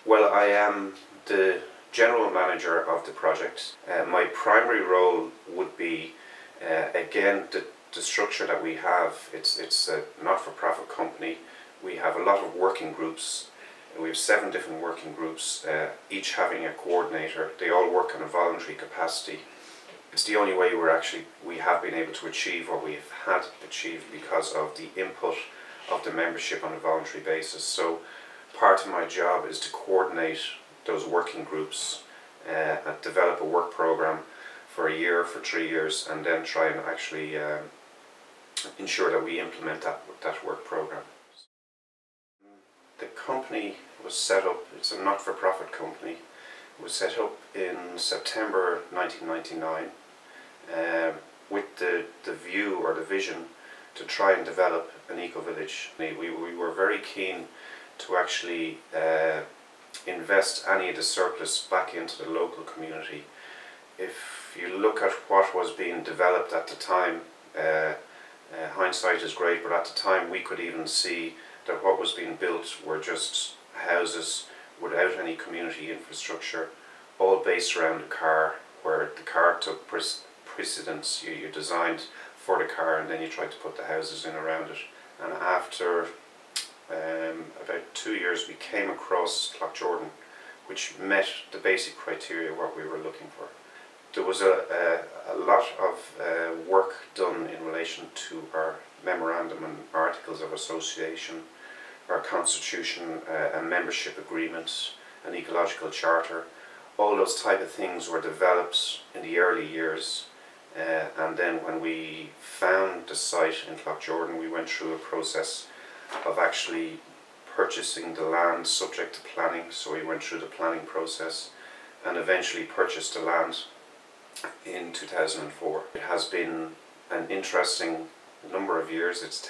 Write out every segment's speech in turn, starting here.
Well, I am the general manager of the project. My primary role would be, again, the structure that we have. It's a not-for-profit company. We have a lot of working groups. We have 7 different working groups, each having a coordinator. They all work in a voluntary capacity. It's the only way we have been able to achieve what we've had achieved because of the input of the membership on a voluntary basis. So part of my job is to coordinate those working groups, and develop a work program for a year, for 3 years, and then try and actually ensure that we implement that work program. The company was set up, it's a not-for-profit company, it was set up in September 1999 with the view or the vision to try and develop an eco-village. We were very keen to actually invest any of the surplus back into the local community. If you look at what was being developed at the time, hindsight is great, but at the time we could even see that what was being built were just houses without any community infrastructure, all based around the car, where the car took precedence. You designed for the car and then you tried to put the houses in around it. And after about 2 years we came across Jordan, which met the basic criteria what we were looking for. There was a lot of work done in relation to our memorandum and articles of association, our constitution, a membership agreement, an ecological charter. All those type of things were developed in the early years, and then when we found the site in Jordan, we went through a process of actually purchasing the land subject to planning. So we went through the planning process and eventually purchased the land in 2004. It has been an interesting number of years. It's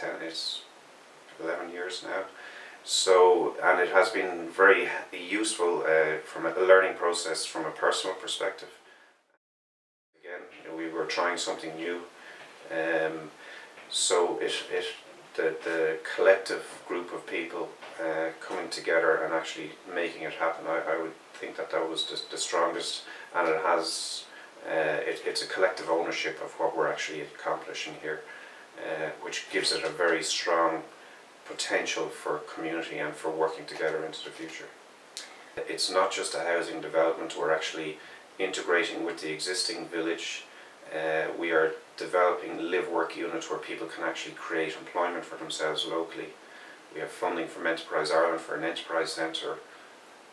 11 years now. So, and it has been very useful from a learning process from a personal perspective. Again, we were trying something new. So the collective group of people coming together and actually making it happen, I would think that was the strongest, and it has it's a collective ownership of what we're actually accomplishing here, which gives it a very strong potential for community and for working together into the future. It's not just a housing development, we're actually integrating with the existing village. We are developing live-work units where people can actually create employment for themselves locally. We have funding from Enterprise Ireland for an enterprise centre.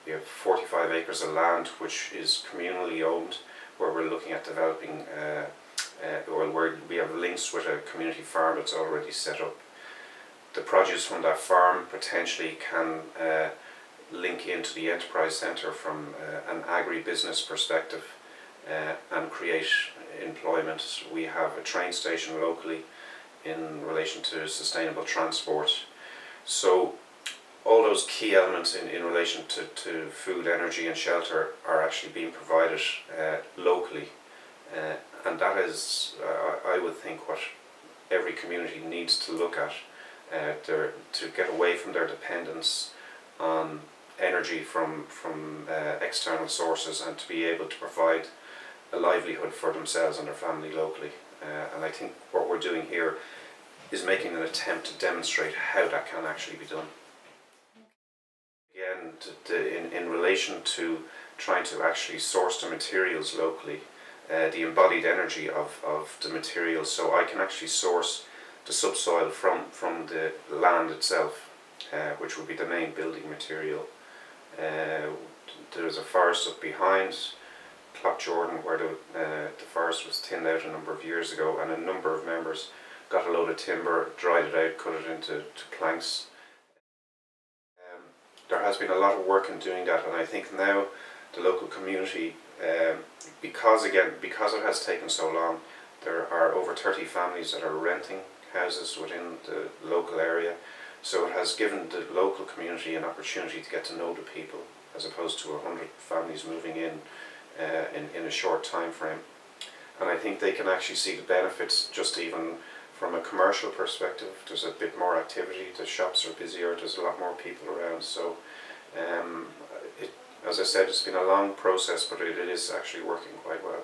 We have 45 acres of land which is communally owned, where we're looking at developing, we have links with a community farm that's already set up. The produce from that farm potentially can link into the enterprise centre from an agri-business perspective and create employment. We have a train station locally in relation to sustainable transport. So all those key elements in relation to food, energy and shelter are actually being provided locally, and that is, I would think, what every community needs to look at, to get away from their dependence on energy from external sources and to be able to provide a livelihood for themselves and their family locally. And I think what we're doing here is making an attempt to demonstrate how that can actually be done. Again, in relation to trying to actually source the materials locally, the embodied energy of the materials, so I can actually source the subsoil from the land itself, which would be the main building material. There's a forest up behind Jordan where the forest was thinned out a number of years ago, and a number of members got a load of timber, dried it out, cut it into planks. There has been a lot of work in doing that, and I think now the local community, because it has taken so long, there are over 30 families that are renting houses within the local area, so it has given the local community an opportunity to get to know the people, as opposed to 100 families moving in a short time frame. And I think they can actually see the benefits just even from a commercial perspective. There's a bit more activity, the shops are busier, there's a lot more people around, so Um, it, as I said, it's been a long process, but it is actually working quite well.